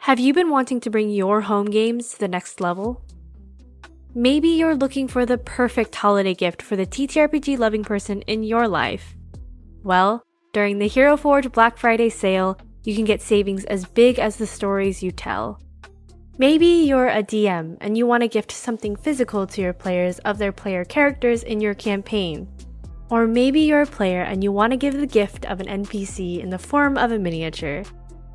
Have you been wanting to bring your home games to the next level? Maybe you're looking for the perfect holiday gift for the TTRPG loving person in your life. Well, during the Hero Forge Black Friday sale, you can get savings as big as the stories you tell. Maybe you're a DM and you want to gift something physical to your players of their player characters in your campaign. Or maybe you're a player and you want to give the gift of an NPC in the form of a miniature.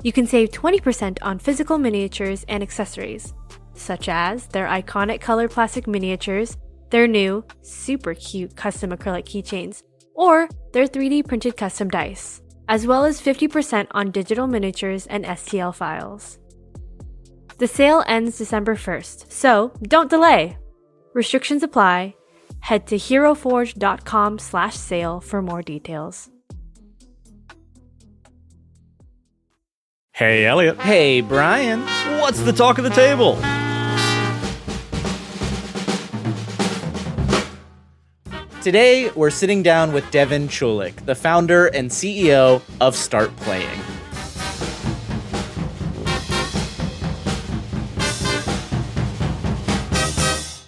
You can save 20% on physical miniatures and accessories, such as their iconic color plastic miniatures, their new, super cute custom acrylic keychains, or their 3D printed custom dice, as well as 50% on digital miniatures and STL files. The sale ends December 1st, so don't delay! Restrictions apply. Head to heroforge.com/sale for more details. Hey, Elliot. Hey, Brian. What's the talk of the table? Today, we're sitting down with Devon Chulick, the founder and CEO of StartPlaying.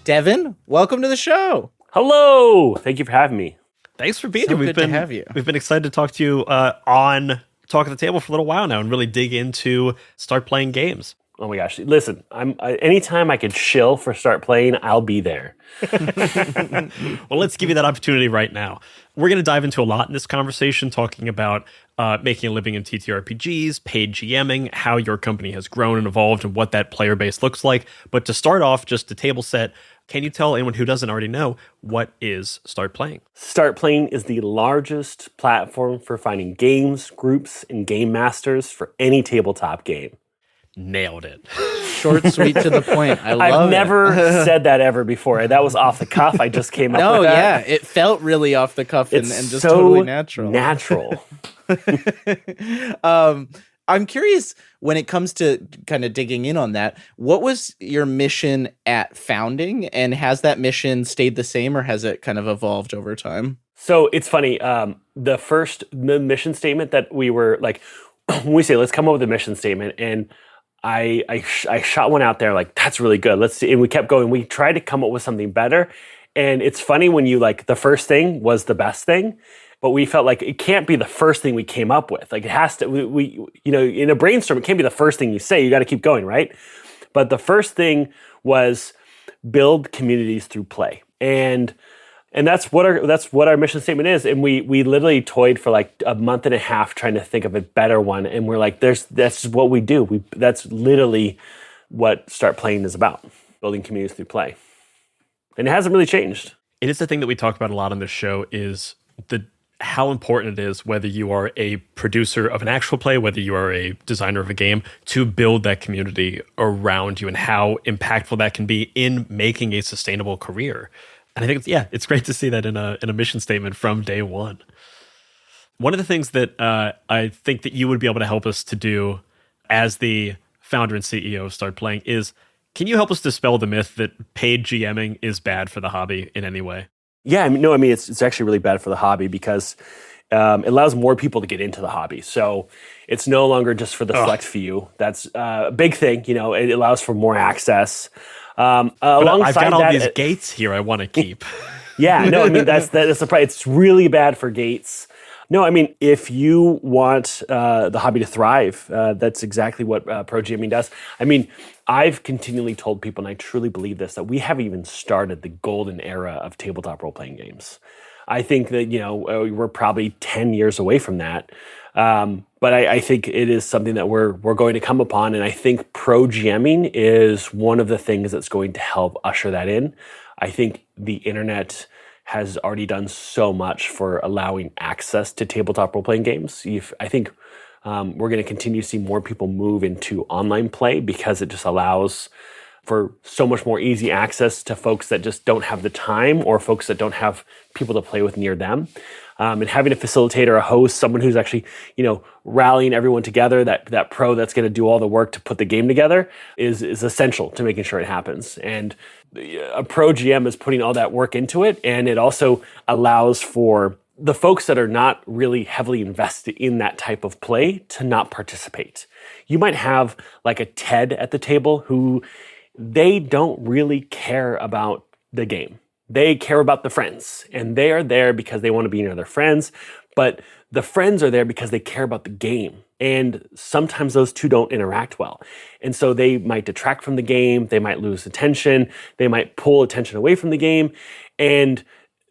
Devon, welcome to the show. Hello. Thank you for having me. Thanks for being So here. good to have you. We've been excited to talk to you on Talk of the Table for a little while now and really dig into Start Playing games. Oh my gosh. Listen, anytime I could shill for Start Playing, I'll be there. Well, let's give you that opportunity right now. We're going to dive into a lot in this conversation, talking about making a living in TTRPGs, paid GMing, how your company has grown and evolved, and what that player base looks like. But to start off, just a table set, can you tell anyone who doesn't already know, what is Start Playing? Start Playing is the largest platform for finding games, groups, and game masters for any tabletop game. Nailed it. Short, sweet, to the point. I love it. I've never said that ever before. That was off the cuff. I just came up No, with that. yeah, it felt really off the cuff and It's just so totally natural. natural. I'm curious, when it comes to kind of digging in on that, what was your mission at founding, and has that mission stayed the same, or has it kind of evolved over time? So it's funny. The mission statement that we were like, when we say, let's come up with a mission statement, and I shot one out there like, that's really good. Let's see. And we kept going. We tried to come up with something better. And it's funny when you like, the first thing was the best thing, but we felt like it can't be the first thing we came up with. Like it has to, we in a brainstorm, it can't be the first thing you say. You got to keep going, right? But the first thing was build communities through play. And that's what our mission statement is. And we literally toyed for like a month and a half trying to think of a better one. And we're like, that's what we do. That's literally what Start Playing is about, building communities through play. And it hasn't really changed. It is the thing that we talk about a lot on this show is how important it is, whether you are a producer of an actual play, whether you are a designer of a game, to build that community around you and how impactful that can be in making a sustainable career. And I think it's great to see that in a mission statement from day one. One of the things that I think that you would be able to help us to do as the founder and CEO of Start Playing is, can you help us dispel the myth that paid GMing is bad for the hobby in any way? Yeah, it's actually really bad for the hobby because it allows more people to get into the hobby. So it's no longer just for the select few. That's a big thing. It allows for more access. I've got all these gates here I want to keep. Yeah, no, that's the problem. It's really bad for gates. No, if you want the hobby to thrive, that's exactly what pro GMing does. I've continually told people, and I truly believe this, that we haven't even started the golden era of tabletop role-playing games. I think that, we're probably 10 years away from that. But I think it is something that we're going to come upon. And I think pro GMing is one of the things that's going to help usher that in. I think the internet has already done so much for allowing access to tabletop role-playing games. I think we're going to continue to see more people move into online play because it just allows for so much more easy access to folks that just don't have the time or folks that don't have people to play with near them. And having a facilitator, a host, someone who's actually, rallying everyone together, that pro that's going to do all the work to put the game together is essential to making sure it happens. And a pro GM is putting all that work into it. And it also allows for the folks that are not really heavily invested in that type of play to not participate. You might have like a Ted at the table who they don't really care about the game. They care about the friends, and they are there because they want to be near their friends, but the friends are there because they care about the game. And sometimes those two don't interact well. And so they might detract from the game, they might lose attention, they might pull attention away from the game, and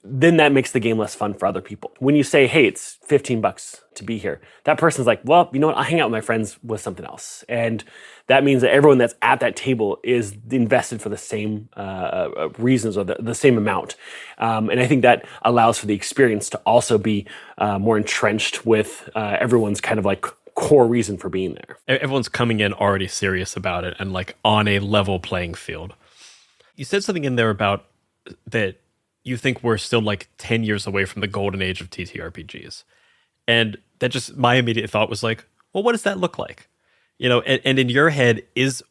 then that makes the game less fun for other people. When you say, hey, it's $15 to be here, that person's like, well, you know what, I'll hang out with my friends with something else. And that means that everyone that's at that table is invested for the same reasons or the same amount. And I think that allows for the experience to also be more entrenched with everyone's kind of like core reason for being there. Everyone's coming in already serious about it and like on a level playing field. You said something in there about that you think we're still like 10 years away from the golden age of TTRPGs. And that just, my immediate thought was like, well, what does that look like? You know, and in your head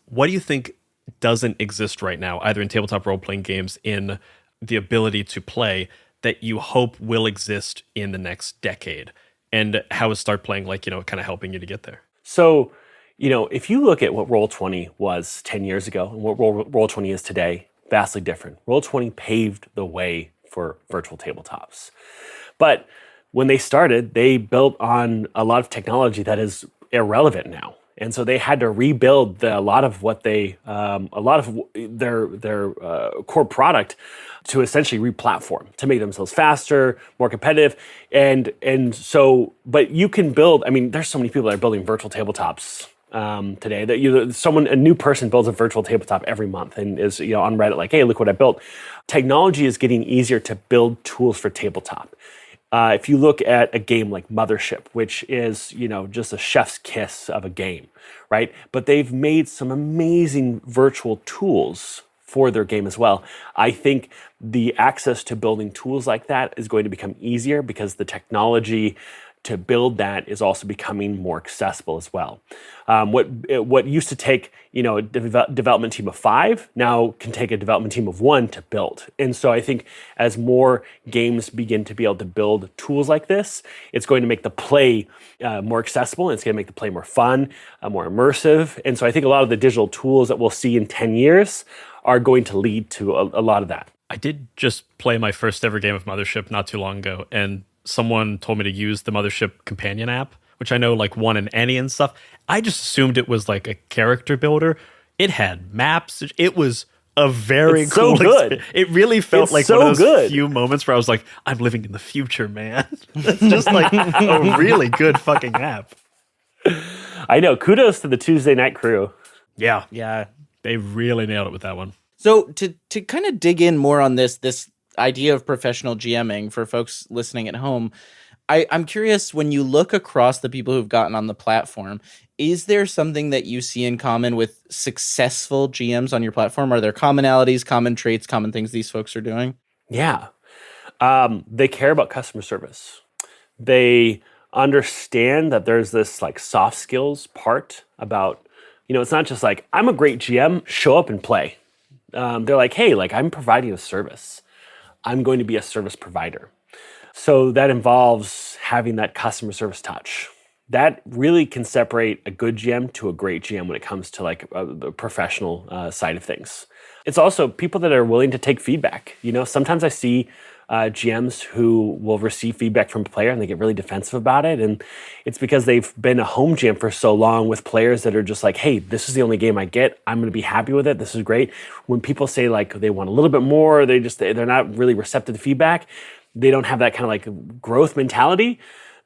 what do you think doesn't exist right now, either in tabletop role-playing games, in the ability to play, that you hope will exist in the next decade? And how is StartPlaying like, you know, kind of helping you to get there? So, you know, if you look at what Roll20 was 10 years ago and what Roll20 is today, vastly different. Roll20 paved the way for virtual tabletops. But when they started, they built on a lot of technology that is irrelevant now. And so they had to rebuild a lot of their core product to essentially re-platform, to make themselves faster, more competitive. And so, but you can build, I mean, there's so many people that are building virtual tabletops today that a new person builds a virtual tabletop every month and is, you know, on Reddit like, hey, look what I built. Technology is getting easier to build tools for tabletop. If you look at a game like Mothership, which is, you know, just a chef's kiss of a game, right? But they've made some amazing virtual tools for their game as well. I think the access to building tools like that is going to become easier because the technology to build that is also becoming more accessible as well. What used to take, you know, a development team of 5 now can take a development team of 1 to build. And so I think as more games begin to be able to build tools like this, it's going to make the play more accessible, and it's going to make the play more fun, more immersive. And so I think a lot of the digital tools that we'll see in 10 years are going to lead to a lot of that. I did just play my first ever game of Mothership not too long ago, and someone told me to use the Mothership companion app, which I know like One and Any and stuff. I just assumed it was like a character builder. It had maps. It was a very cool good. It really felt it's like so one of those good. few moments where I was like, I'm living in the future, man. It's just like a really good fucking app. I know. Kudos to the Tuesday Night crew. Yeah. Yeah. They really nailed it with that one. So to kind of dig in more on this idea of professional GMing for folks listening at home, I'm curious, when you look across the people who've gotten on the platform, is there something that you see in common with successful GMs on your platform? Are there commonalities, common traits, common things these folks are doing? Yeah. They care about customer service. They understand that there's this like soft skills part about, you know, it's not just like, I'm a great GM, show up and play. They're like, hey, like I'm providing a service. I'm going to be a service provider. So that involves having that customer service touch. That really can separate a good GM to a great GM when it comes to like the professional side of things. It's also people that are willing to take feedback. You know, sometimes I see GMs who will receive feedback from a player and they get really defensive about it. And it's because they've been a home GM for so long with players that are just like, hey, this is the only game I get. I'm going to be happy with it. This is great. When people say like they want a little bit more, they're not really receptive to feedback. They don't have that kind of like growth mentality.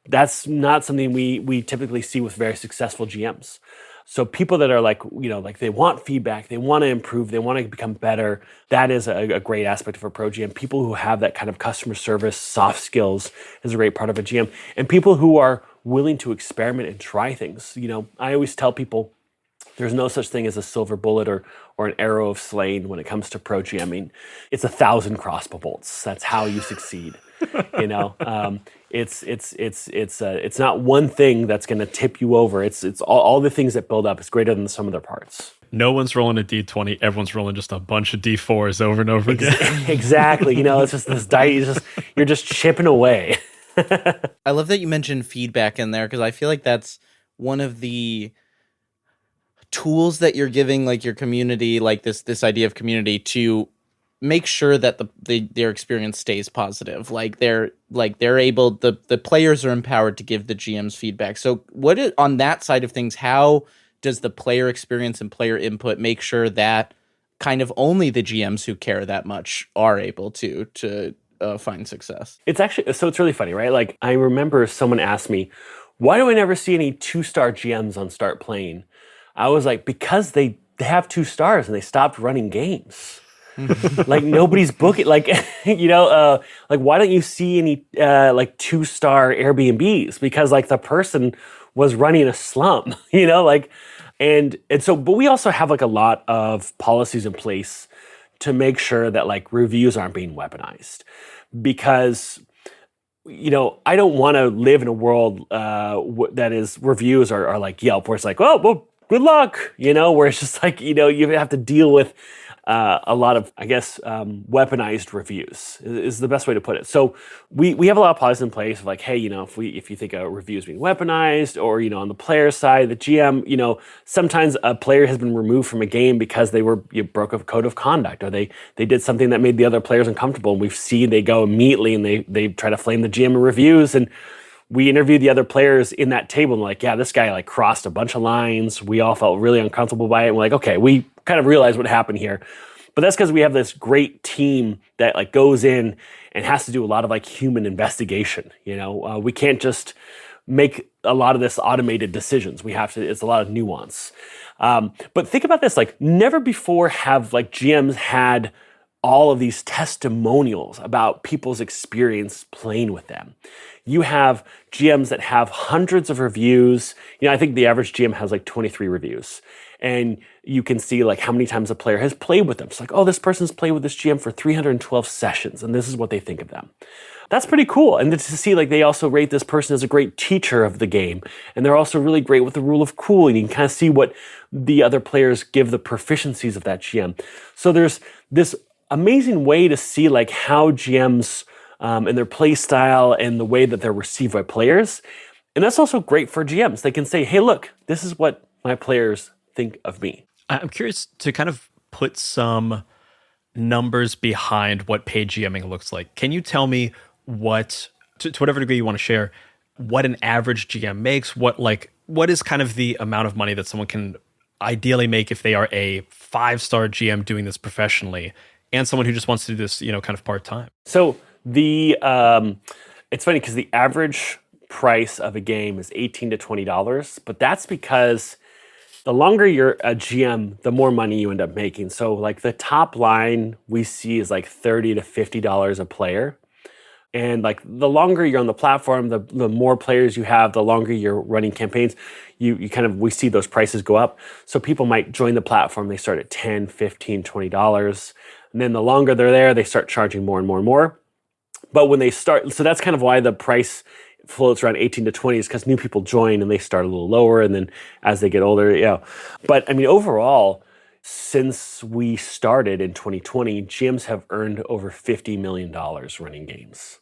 That's not something we typically see with very successful GMs. So people that are like, you know, like they want feedback, they want to improve, they want to become better. That is a great aspect of a pro GM. People who have that kind of customer service, soft skills is a great part of a GM. And people who are willing to experiment and try things. You know, I always tell people there's no such thing as a silver bullet or an arrow of slaying when it comes to pro GMing. It's 1,000 crossbow bolts. That's how you succeed. You know, it's not one thing that's going to tip you over. It's all the things that build up is greater than the sum of their parts. No one's rolling a D20. Everyone's rolling just a bunch of D4s over and over again. Exactly. You know, it's just this dice. You're just chipping away. I love that you mentioned feedback in there, because I feel like that's one of the tools that you're giving like your community, like this idea of community, to make sure that their experience stays positive. Like they're able, the players are empowered to give the GMs feedback. So on that side of things, how does the player experience and player input make sure that kind of only the GMs who care that much are able to find success? It's actually, so it's really funny, right? Like I remember someone asked me, why do I never see any 2-star GMs on StartPlaying? I was like, because they have 2 stars and they stopped running games. Like nobody's booking, like, like why don't you see any like 2-star Airbnbs? Because like the person was running a slum, and so, but we also have like a lot of policies in place to make sure that like reviews aren't being weaponized, because I don't want to live in a world that is reviews are like Yelp, where it's like, oh, well, good luck, where it's just like, you have to deal with a lot of, I guess, weaponized reviews is the best way to put it. So we have a lot of policies in place of like, hey, if you think a review is being weaponized, or, on the player side, the GM, sometimes a player has been removed from a game because they broke a code of conduct, or they did something that made the other players uncomfortable. And we've seen they go immediately and they try to flame the GM in reviews. And we interviewed the other players in that table and like, yeah, this guy like crossed a bunch of lines. We all felt really uncomfortable by it. And we're like, okay, we kind of realized what happened here. But that's because we have this great team that like goes in and has to do a lot of like human investigation. We can't just make a lot of this automated decisions. It's a lot of nuance. But think about this, like never before have like GMs had all of these testimonials about people's experience playing with them. You have GMs that have hundreds of reviews. I think the average GM has like 23 reviews. And you can see like how many times a player has played with them. It's like, oh, this person's played with this GM for 312 sessions, and this is what they think of them. That's pretty cool. And to see like they also rate this person as a great teacher of the game. And they're also really great with the rule of cool. And you can kind of see what the other players give the proficiencies of that GM. So there's this amazing way to see like how GMs and their play style and the way that they're received by players. And that's also great for GMs. They can say, hey, look, this is what my players think of me. I'm curious to kind of put some numbers behind what paid GMing looks like. Can you tell me what, to whatever degree you want to share, what an average GM makes? What is kind of the amount of money that someone can ideally make if they are a 5-star GM doing this professionally, and someone who just wants to do this, kind of part-time? So it's funny because the average price of a game is $18 to $20, but that's because the longer you're a GM, the more money you end up making. So like the top line we see is like $30 to $50 a player. And like the longer you're on the platform, the more players you have, the longer you're running campaigns, we see those prices go up. So people might join the platform, they start at $10, $15, $20. And then the longer they're there, they start charging more and more and more. But when they start, so that's kind of why the price floats around 18 to 20 is because new people join and they start a little lower. And then as they get older, But I mean, overall, since we started in 2020, GMs have earned over $50 million running games,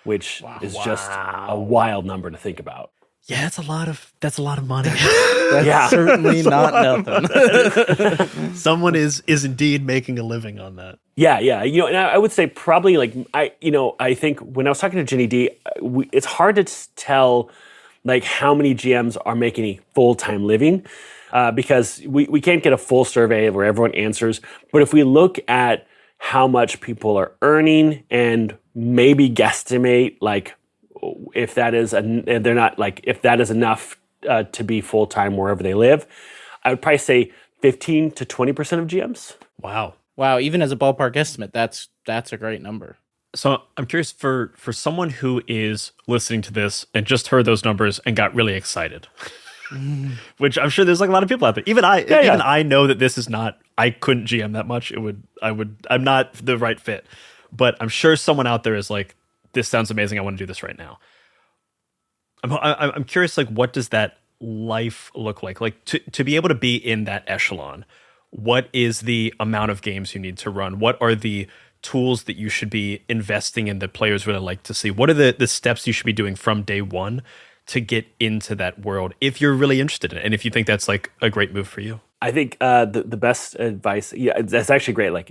which is just a wild number to think about. Yeah, that's a lot of money. That's certainly not nothing. Someone is indeed making a living on that. Yeah. And I would say probably like, I think when I was talking to Jenny D, it's hard to tell like how many GMs are making a full-time living because we can't get a full survey where everyone answers. But if we look at how much people are earning and maybe guesstimate like if that is if that is enough to be full-time wherever they live, I would probably say 15 to 20% of GMs. Wow, even as a ballpark estimate, that's a great number. So I'm curious for someone who is listening to this and just heard those numbers and got really excited, which I'm sure there's like a lot of people out there. Even I know that this is not, I couldn't GM that much. I'm not the right fit, but I'm sure someone out there is like, this sounds amazing. I want to do this right now. I'm curious, like, what does that life look like? Like to be able to be in that echelon, what is the amount of games you need to run? What are the tools that you should be investing in that players really like to see? What are the steps you should be doing from day one to get into that world if you're really interested in it, and if you think that's like a great move for you? I think the best advice, yeah, that's actually great. Like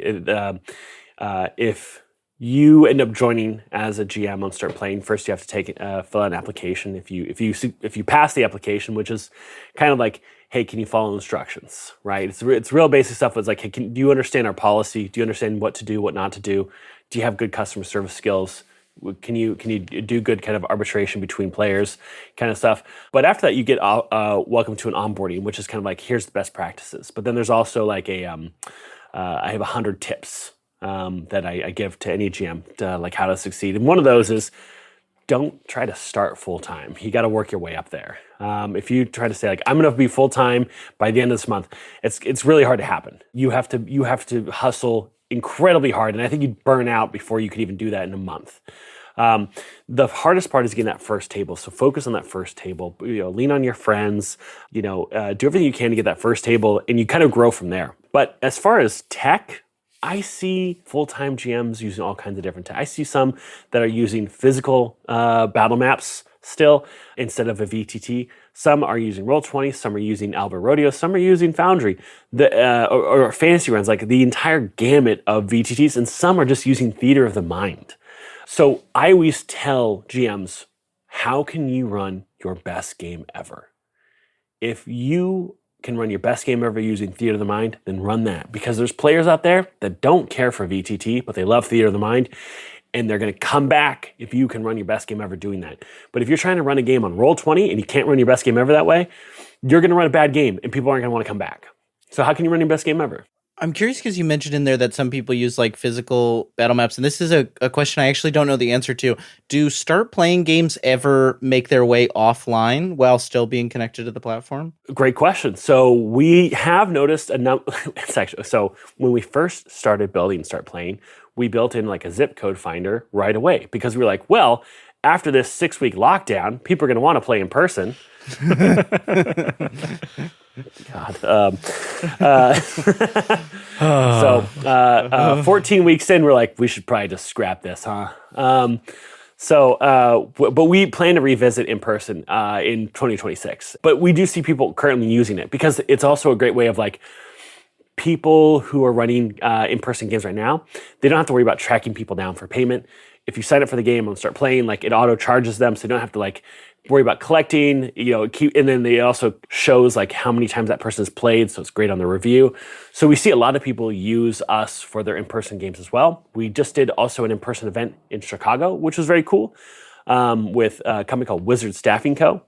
if you end up joining as a GM on StartPlaying, first you have to fill out an application. If you pass the application, which is kind of like, hey, can you follow instructions, right? It's real basic stuff. It's like, hey, do you understand our policy? Do you understand what to do, what not to do? Do you have good customer service skills? Can you do good kind of arbitration between players, kind of stuff? But after that, you get welcome to an onboarding, which is kind of like, here's the best practices. But then there's also like I have 100 tips that I give to any GM to, like, how to succeed. And one of those is, don't try to start full time. You got to work your way up there. If you try to say like, I'm going to be full time by the end of this month, it's really hard to happen. You have to hustle incredibly hard, and I think you'd burn out before you could even do that in a month. The hardest part is getting that first table. So focus on that first table. Lean on your friends. Do everything you can to get that first table, and you kind of grow from there. But as far as tech, I see full-time GMs using all kinds of different tech. I see some that are using physical battle maps still instead of a VTT. Some are using Roll20, some are using Albert Rodeo, some are using Foundry, or fantasy runs, like the entire gamut of VTTs, and some are just using Theater of the Mind. So I always tell GMs, how can you run your best game ever? If you can run your best game ever using Theater of the Mind, then run that. Because there's players out there that don't care for VTT, but they love Theater of the Mind, and they're going to come back if you can run your best game ever doing that. But if you're trying to run a game on Roll20 and you can't run your best game ever that way, you're going to run a bad game, and people aren't going to want to come back. So how can you run your best game ever? I'm curious because you mentioned in there that some people use like physical battle maps, and this is a question I actually don't know the answer to. Do StartPlaying games ever make their way offline while still being connected to the platform? Great question. So we have noticed so when we first started building StartPlaying, we built in like a zip code finder right away, because we were like, well, after this 6-week lockdown, people are going to want to play in person. God. 14 weeks in, we're like, we should probably just scrap this, huh? But we plan to revisit in person in 2026. But we do see people currently using it, because it's also a great way of like, people who are running in-person games right now, they don't have to worry about tracking people down for payment. If you sign up for the game and start playing, like, it auto charges them, so you don't have to like worry about collecting, and then it also shows like how many times that person has played, so it's great on the review. So we see a lot of people use us for their in-person games as well. We just did also an in-person event in Chicago, which was very cool, with a company called Wizard Staffing Co.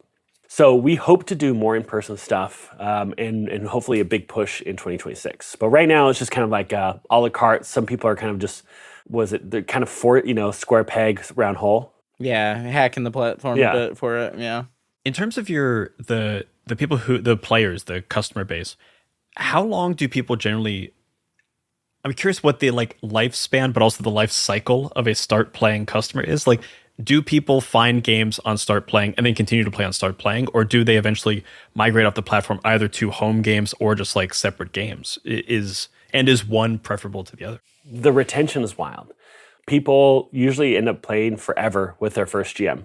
So we hope to do more in-person stuff, and hopefully a big push in 2026. But right now it's just kind of like a la carte. Some people are kind of just, they're kind of square peg, round hole. Yeah, hacking the platform a bit for it. Yeah. In terms of the people the players, the customer base, how long do people generally? I'm curious what the like lifespan, but also the life cycle of a StartPlaying customer is. Like, do people find games on StartPlaying and then continue to play on StartPlaying, or do they eventually migrate off the platform either to home games or just like separate games? Is one preferable to the other? The retention is wild. People usually end up playing forever with their first GM.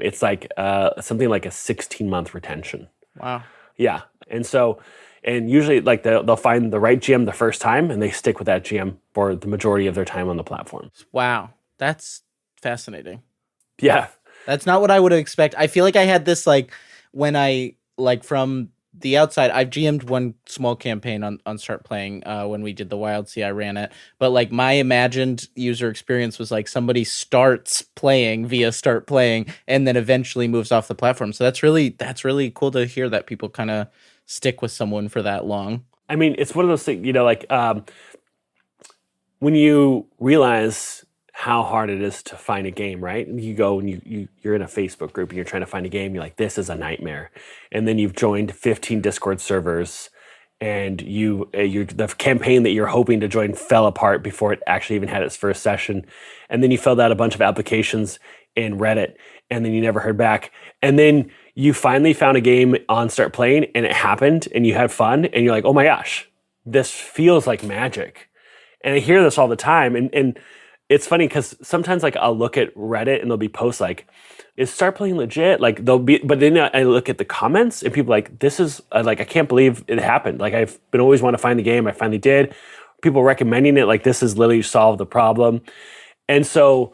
It's like something like a 16-month retention. Wow. Yeah. And usually like they'll find the right GM the first time, and they stick with that GM for the majority of their time on the platform. Wow. That's fascinating. Yeah. That's not what I would expect. I feel like I had this like when I like from the outside, I've GM'd one small campaign on StartPlaying when we did the Wild Sea. I ran it, but like my imagined user experience was like somebody starts playing via StartPlaying and then eventually moves off the platform. So that's really cool to hear that people kind of stick with someone for that long. I mean, it's one of those things, like when you realize how hard it is to find a game, right? And you go and you're in a Facebook group and you're trying to find a game. You're like, this is a nightmare. And then you've joined 15 Discord servers, and the campaign that you're hoping to join fell apart before it actually even had its first session. And then you filled out a bunch of applications in Reddit, and then you never heard back. And then you finally found a game on StartPlaying, and it happened, and you had fun, and you're like, oh my gosh, this feels like magic. And I hear this all the time. And it's funny because sometimes like I'll look at Reddit and there'll be posts like, is StartPlaying legit? Like they'll be, but then I look at the comments and people like, this is like, I can't believe it happened. Like I've been always want to find the game. I finally did. People recommending it. Like this has literally solved the problem. And so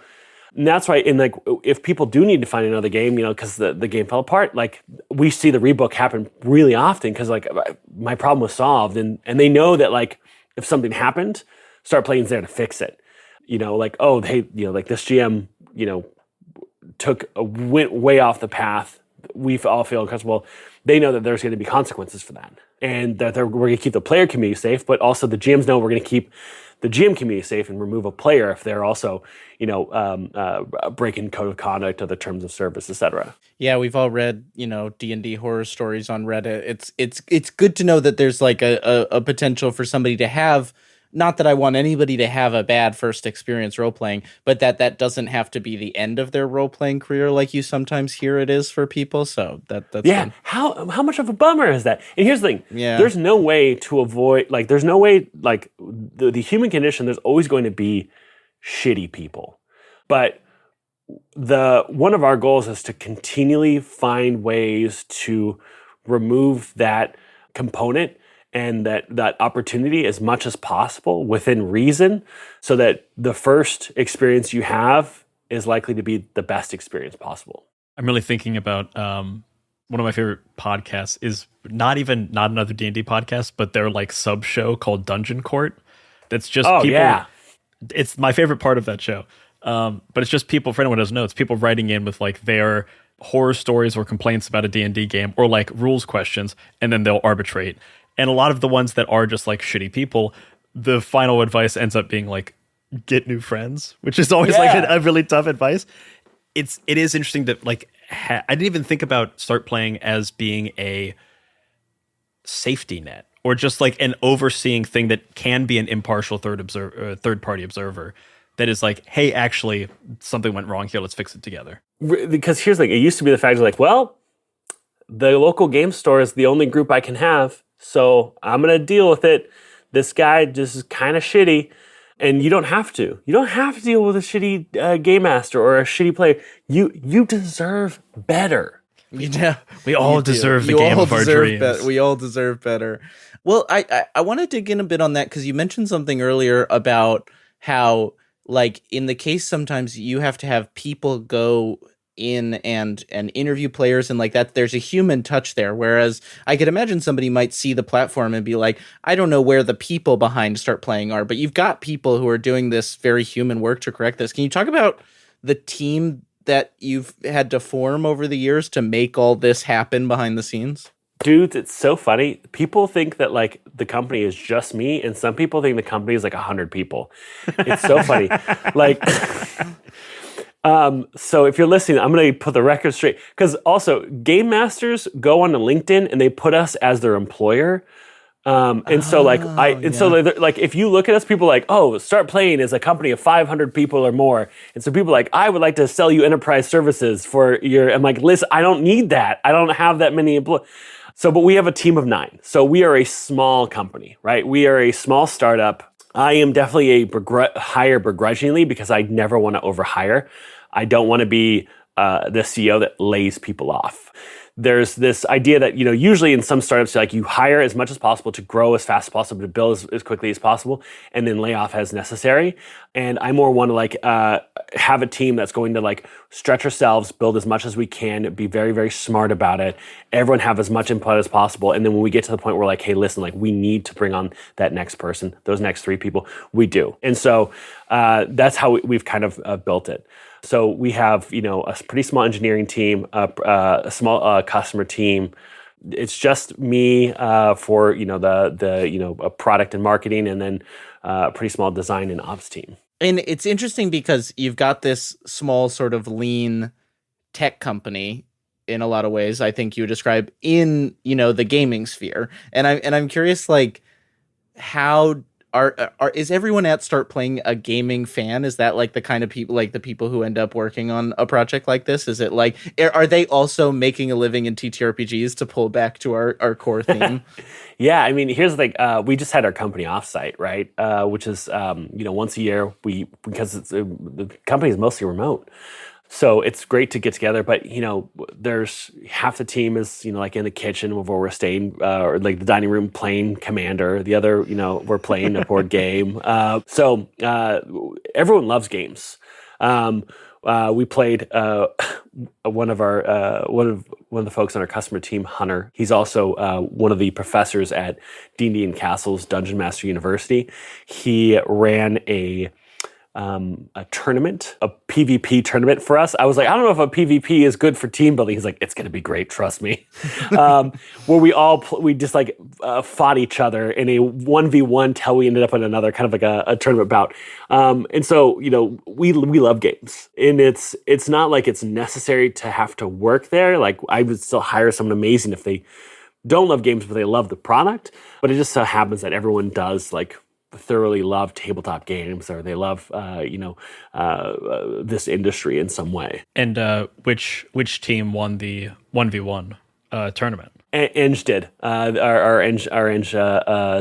that's why, and like, if people do need to find another game, because the game fell apart, like we see the rebook happen really often because like my problem was solved, and they know that like if something happened, StartPlaying's there to fix it. Like, oh, hey, like this GM, went way off the path. We all feel uncomfortable. They know that there's going to be consequences for that, and that we're going to keep the player community safe, but also the GMs know we're going to keep the GM community safe and remove a player if they're also, breaking code of conduct or the terms of service, etc. Yeah, we've all read, D&D horror stories on Reddit. It's good to know that there's like a potential for somebody to have, not that I want anybody to have a bad first experience role playing, but that doesn't have to be the end of their role playing career like you sometimes hear it is for people. So that's fun. How much of a bummer is that? And here's the thing: Yeah. there's no way to avoid there's no way the human condition. There's always going to be shitty people, but one of our goals is to continually find ways to remove that component and that opportunity as much as possible within reason, so that the first experience you have is likely to be the best experience possible. I'm really thinking about one of my favorite podcasts is not another D&D podcast, but their like sub show called Dungeon Court. That's just people. Yeah. It's my favorite part of that show. But it's just people, for anyone who doesn't know, it's people writing in with like their horror stories or complaints about a D&D game or like rules questions, and then they'll arbitrate. And a lot of the ones that are just like shitty people, the final advice ends up being like, get new friends, which is always like a really tough advice. It is interesting that like, I didn't even think about StartPlaying as being a safety net or just like an overseeing thing that can be an impartial third party observer that is like, hey, actually something went wrong here. Let's fix it together. Because here's the thing. It used to be the fact of like, well, the local game store is the only group I can have, so I'm going to deal with it. This guy just is kind of shitty, and you don't have to. You don't have to deal with a shitty game master or a shitty player. You deserve better. Yeah, we all deserve the game of our dreams. We all deserve better. Well, I want to dig in a bit on that because you mentioned something earlier about how, like, in the case sometimes you have to have people go in and interview players and like that, there's a human touch there. Whereas I could imagine somebody might see the platform and be like, I don't know where the people behind StartPlaying are, but you've got people who are doing this very human work to correct this. Can you talk about the team that you've had to form over the years to make all this happen behind the scenes? Dudes, it's so funny. People think that like the company is just me, and some people think the company is like 100 people. It's so funny. Like, so if you're listening, I'm going to put the record straight, because also game masters go on to LinkedIn and they put us as their employer. And so like so like if you look at us, people are like, oh, StartPlaying is a company of 500 people or more. And so people are like, I would like to sell you enterprise services for your, I'm like, listen, I don't need that. I don't have that many employees. So, but we have a team of 9. So we are a small company, right? We are a small startup. I am definitely a hire begrudgingly because I never want to overhire. I don't want to be the CEO that lays people off. There's this idea that, usually in some startups, like you hire as much as possible to grow as fast as possible, to build as quickly as possible, and then lay off as necessary. And I more want to like have a team that's going to like stretch ourselves, build as much as we can, be very, very smart about it. Everyone have as much input as possible. And then when we get to the point where we're like, hey, listen, like we need to bring on that next person, those next 3 people, we do. And so that's how we've kind of built it. So we have, a pretty small engineering team, a small customer team. It's just me for, the product and marketing, and then a pretty small design and ops team. And it's interesting because you've got this small sort of lean tech company in a lot of ways, I think you would describe, in, the gaming sphere. And I'm curious, like, how Is everyone at Start Playing a gaming fan? Is that like the kind of people, like the people who end up working on a project like this? Is it like, are they also making a living in TTRPGs, to pull back to our core theme? Yeah, I mean, here's the thing. We just had our company offsite, right? Which is, once a year, because the company is mostly remote. So it's great to get together, but there's half the team is like in the kitchen where we're staying, or like the dining room playing Commander. The other, we're playing a board game. So everyone loves games. We played one of the folks on our customer team, Hunter. He's also one of the professors at D&D and Castles Dungeon Master University. He ran a tournament, a PvP tournament for us. I was like, I don't know if a PvP is good for team building. He's like, it's going to be great, trust me. Where we just like fought each other in a 1v1 till we ended up in another kind of like a tournament bout. And so, we love games, and it's not like it's necessary to have to work there. Like, I would still hire someone amazing if they don't love games, but they love the product. But it just so happens that everyone does like thoroughly love tabletop games, or they love this industry in some way. And which team won the 1v1 tournament? Eng did. Our Eng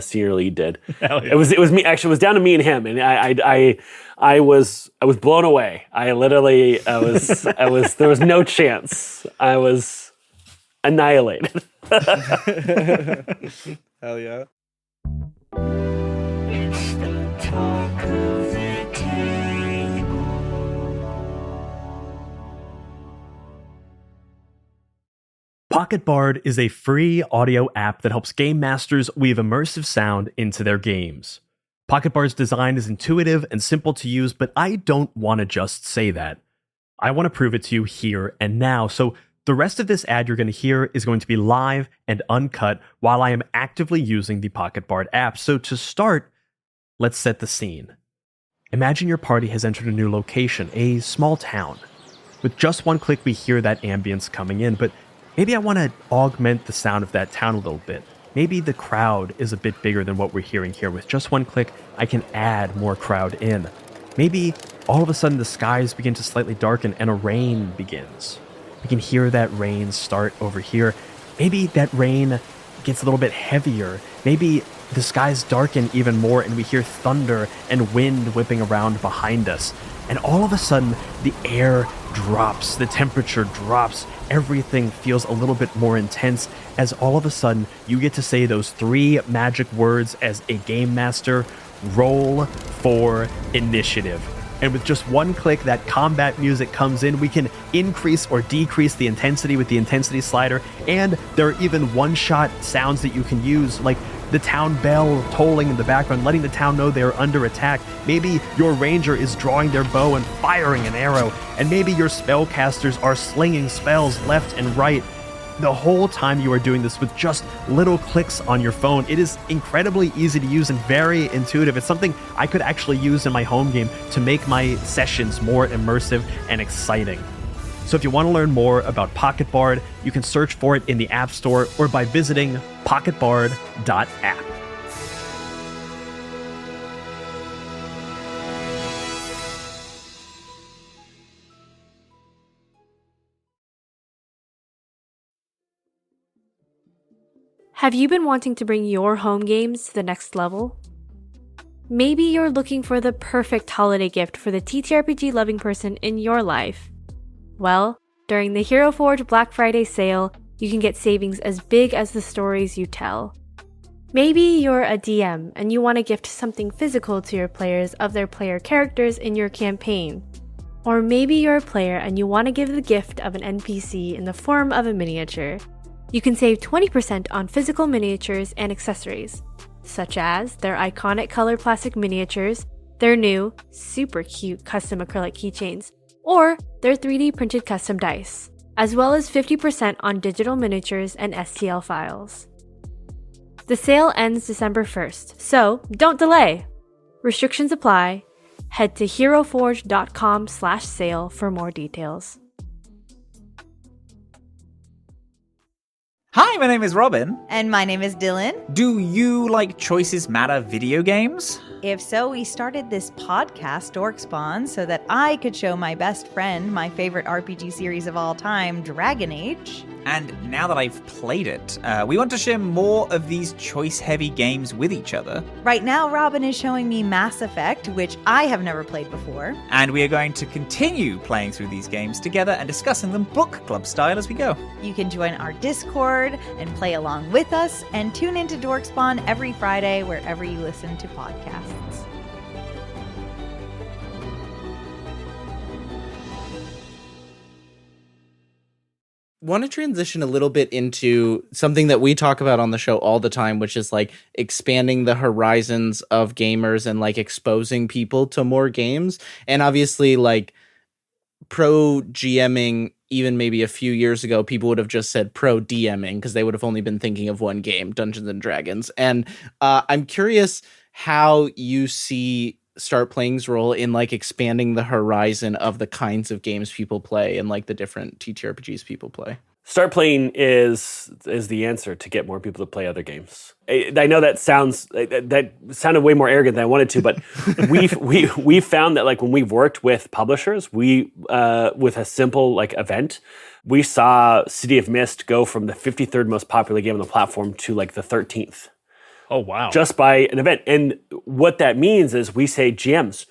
senior lead did. Hell yeah. It was me. Actually, it was down to me and him, and I was blown away. I was there was no chance. I was annihilated. Hell yeah. Pocket Bard is a free audio app that helps game masters weave immersive sound into their games. Pocket Bard's design is intuitive and simple to use, but I don't want to just say that. I want to prove it to you here and now, so the rest of this ad you're going to hear is going to be live and uncut while I am actively using the Pocket Bard app. So to start, let's set the scene. Imagine your party has entered a new location, a small town. With just one click, we hear that ambience coming in, but maybe I want to augment the sound of that town a little bit. Maybe the crowd is a bit bigger than what we're hearing here. With just one click, I can add more crowd in. Maybe all of a sudden the skies begin to slightly darken and a rain begins. We can hear that rain start over here. Maybe that rain gets a little bit heavier. Maybe the skies darken even more and we hear thunder and wind whipping around behind us. And all of a sudden, the air drops, the temperature drops, everything feels a little bit more intense as all of a sudden you get to say those 3 magic words as a game master: roll for initiative. And with just one click, that combat music comes in. We can increase or decrease the intensity with the intensity slider, and there are even one-shot sounds that you can use, like the town bell tolling in the background, letting the town know they are under attack. Maybe your ranger is drawing their bow and firing an arrow, and maybe your spellcasters are slinging spells left and right. The whole time you are doing this with just little clicks on your phone. It is incredibly easy to use and very intuitive. It's something I could actually use in my home game to make my sessions more immersive and exciting. So if you want to learn more about Pocket Bard, you can search for it in the App Store or by visiting pocketbard.app. Have you been wanting to bring your home games to the next level? Maybe you're looking for the perfect holiday gift for the TTRPG loving person in your life. Well, during the Hero Forge Black Friday sale, you can get savings as big as the stories you tell. Maybe you're a DM and you want to gift something physical to your players of their player characters in your campaign. Or maybe you're a player and you want to give the gift of an NPC in the form of a miniature. You can save 20% on physical miniatures and accessories, such as their iconic color plastic miniatures, their new, super cute custom acrylic keychains, or their 3D printed custom dice, as well as 50% on digital miniatures and STL files. The sale ends December 1st, so don't delay! Restrictions apply. Head to heroforge.com/sale for more details. Hi, my name is Robin. And my name is Dylan. Do you like Choices Matter video games? If so, we started this podcast, Dorkspawn, so that I could show my best friend my favorite RPG series of all time, Dragon Age. And now that I've played it, we want to share more of these choice-heavy games with each other. Right now, Robin is showing me Mass Effect, which I have never played before. And we are going to continue playing through these games together and discussing them book club style as we go. You can join our Discord and play along with us, and tune into Dorkspawn every Friday wherever you listen to podcasts. Want to transition a little bit into something that we talk about on the show all the time, which is like expanding the horizons of gamers and like exposing people to more games. And obviously, like pro GMing, even maybe a few years ago, people would have just said pro DMing because they would have only been thinking of one game, Dungeons and Dragons. And I'm curious how you see StartPlaying's role in like expanding the horizon of the kinds of games people play and like the different TTRPGs people play. StartPlaying is the answer to get more people to play other games. I know that sounded way more arrogant than I wanted to, but we've found that like when we've worked with publishers, with a simple like event, we saw City of Mist go from the 53rd most popular game on the platform to like the 13th. Oh, wow. Just by an event. And what that means is we say, GMs,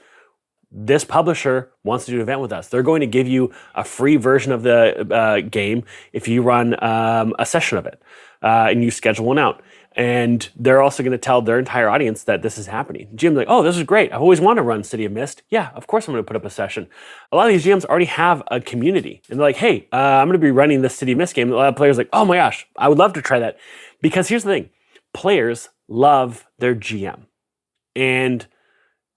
this publisher wants to do an event with us. They're going to give you a free version of the game if you run a session of it and you schedule one out. And they're also going to tell their entire audience that this is happening. GM's like, oh, this is great. I've always wanted to run City of Mist. Yeah, of course I'm going to put up a session. A lot of these GMs already have a community. And they're like, hey, I'm going to be running this City of Mist game. A lot of players are like, oh my gosh, I would love to try that. Because here's the thing. Players love their GM. And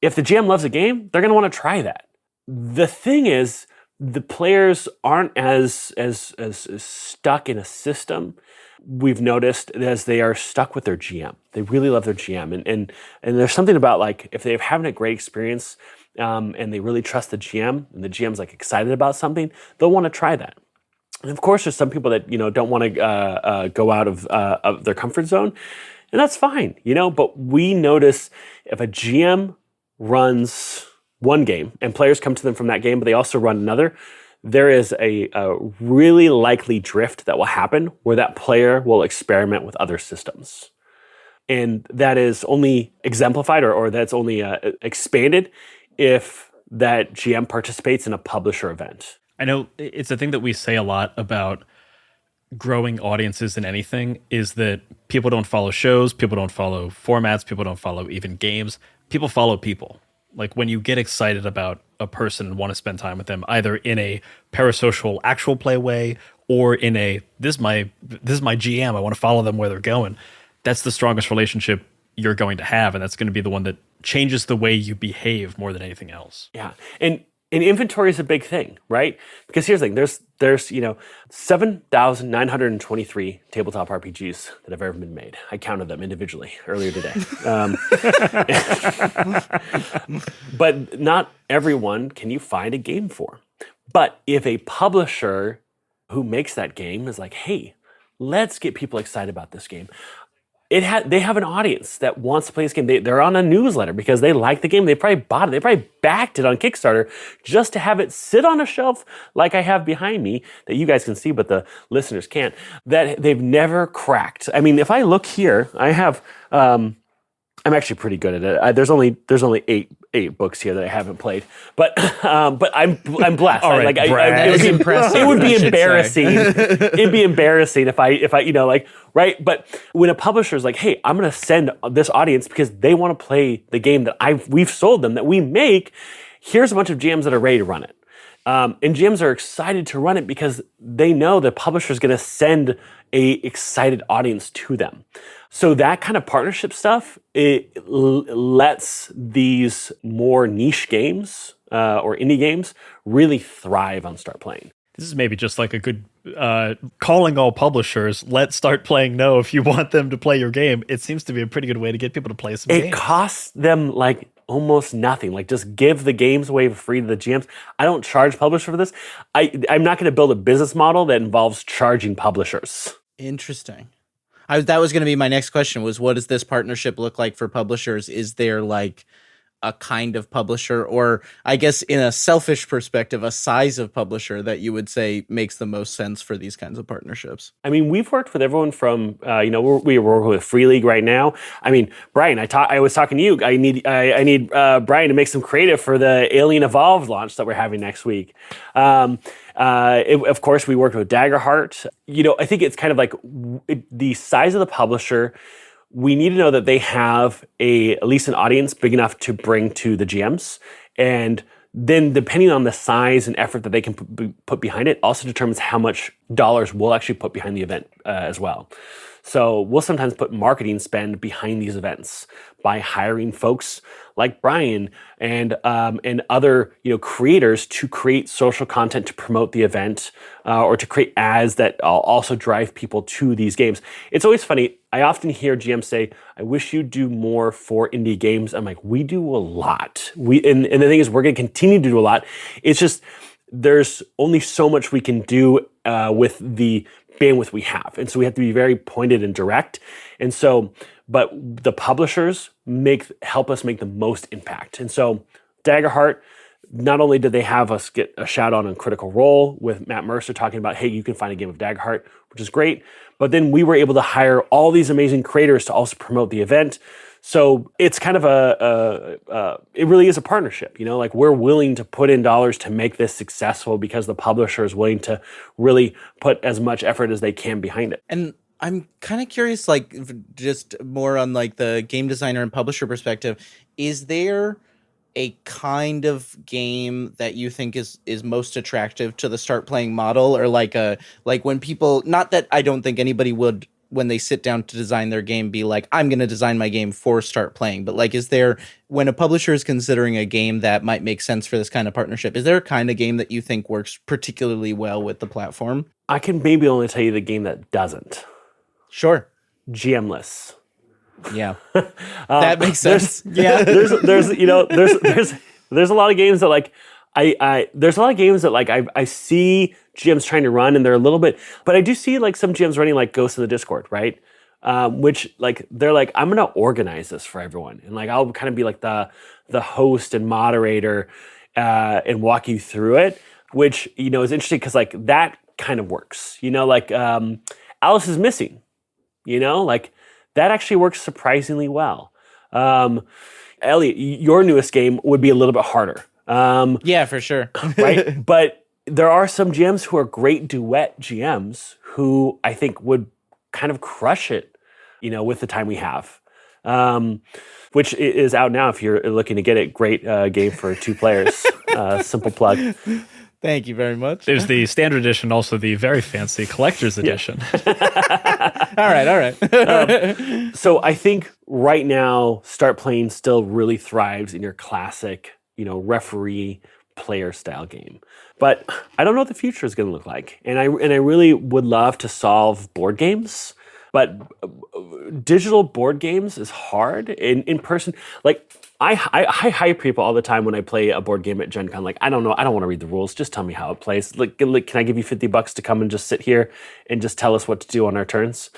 if the GM loves a game, they're going to want to try that. The thing is, the players aren't as stuck in a system, we've noticed, as they are stuck with their GM. They really love their GM. And there's something about like, if they're having a great experience and they really trust the GM and the GM's like excited about something, they'll want to try that. And of course, there's some people that, don't want to go out of their comfort zone. And that's fine, but we notice if a GM runs one game and players come to them from that game, but they also run another, there is a really likely drift that will happen where that player will experiment with other systems. And that is only exemplified or that's only expanded if that GM participates in a publisher event. I know it's a thing that we say a lot about growing audiences in anything is that people don't follow shows, people don't follow formats, people don't follow even games. People follow people. Like when you get excited about a person and want to spend time with them, either in a parasocial actual play way or in a this is my GM, I want to follow them where they're going. That's the strongest relationship you're going to have, and that's going to be the one that changes the way you behave more than anything else. Yeah. And inventory is a big thing, right? Because here's the thing, there's 7,923 tabletop RPGs that have ever been made. I counted them individually earlier today. But not everyone can you find a game for. But if a publisher who makes that game is like, hey, let's get people excited about this game. They have an audience that wants to play this game. They're on a newsletter because they like the game. They probably bought it. They probably backed it on Kickstarter just to have it sit on a shelf like I have behind me that you guys can see, but the listeners can't, that they've never cracked. I mean, if I look here, I have, I'm actually pretty good at it. There's only eight books here that I haven't played, but I'm blessed. All right, that is impressive. It would be embarrassing. It'd be embarrassing if I right. But when a publisher's like, hey, I'm going to send this audience because they want to play the game that we've sold them that we make. Here's a bunch of GMs that are ready to run it. And GMs are excited to run it because they know the publisher is going to send a excited audience to them. So that kind of partnership stuff, it lets these more niche games or indie games really thrive on StartPlaying. This is maybe just like a good calling all publishers. Let StartPlaying know if you want them to play your game. It seems to be a pretty good way to get people to play some games. It costs them like almost nothing. Like just give the games away for free to the GMs. I don't charge publishers for this. I'm not going to build a business model that involves charging publishers. Interesting. That was going to be my next question was, what does this partnership look like for publishers? Is there like a kind of publisher, or I guess in a selfish perspective, a size of publisher that you would say makes the most sense for these kinds of partnerships? I mean, we've worked with everyone from, we work with Free League right now. I mean, Brian, I was talking to you. I need Brian to make some creative for the Alien Evolved launch that we're having next week. Of course, we worked with Daggerheart. I think it's kind of like the size of the publisher. We need to know that they have at least an audience big enough to bring to the GMs. And then depending on the size and effort that they can put behind it, also determines how much dollars we'll actually put behind the event as well. So we'll sometimes put marketing spend behind these events by hiring folks like Brian and other creators to create social content to promote the event or to create ads that also drive people to these games. It's always funny. I often hear GMs say, "I wish you'd do more for indie games." I'm like, we do a lot. And the thing is, we're going to continue to do a lot. It's just there's only so much we can do with the bandwidth we have. And so we have to be very pointed and direct. And so, but the publishers help us make the most impact. And so Daggerheart, not only did they have us get a shout out on Critical Role with Matt Mercer talking about, hey, you can find a game of Daggerheart, which is great. But then we were able to hire all these amazing creators to also promote the event. So it's kind of it really is a partnership, like we're willing to put in dollars to make this successful because the publisher is willing to really put as much effort as they can behind it. And I'm kind of curious, like just more on like the game designer and publisher perspective, is there a kind of game that you think is most attractive to the StartPlaying model, or like when people, not that I don't think anybody would, when they sit down to design their game, be like, I'm going to design my game for StartPlaying. But like, is there, when a publisher is considering a game that might make sense for this kind of partnership, is there a kind of game that you think works particularly well with the platform? I can maybe only tell you the game that doesn't. Sure. GMless. Yeah. That makes sense. There's a lot of games that like, there's a lot of games that like I see GMs trying to run and they're a little bit, but I do see like some GMs running like Ghosts of the Discord, right? Which like they're like, I'm gonna organize this for everyone, and like I'll kind of be like the host and moderator and walk you through it, which is interesting because like that kind of works. Like Alice is Missing, like that actually works surprisingly well. Elliot, your newest game would be a little bit harder. Yeah, for sure. Right? But there are some GMs who are great duet GMs who I think would kind of crush it, with the time we have. Which is out now if you're looking to get it. Great game for 2 players. Simple plug. Thank you very much. There's the standard edition, also the very fancy collector's edition. All right. So I think right now, StartPlaying still really thrives in your classic, referee player style game. But I don't know what the future is going to look like. And I really would love to solve board games, but digital board games is hard. In person, like I hire people all the time when I play a board game at Gen Con. Like, I don't know, I don't want to read the rules. Just tell me how it plays. Like, can I give you $50 to come and just sit here and just tell us what to do on our turns?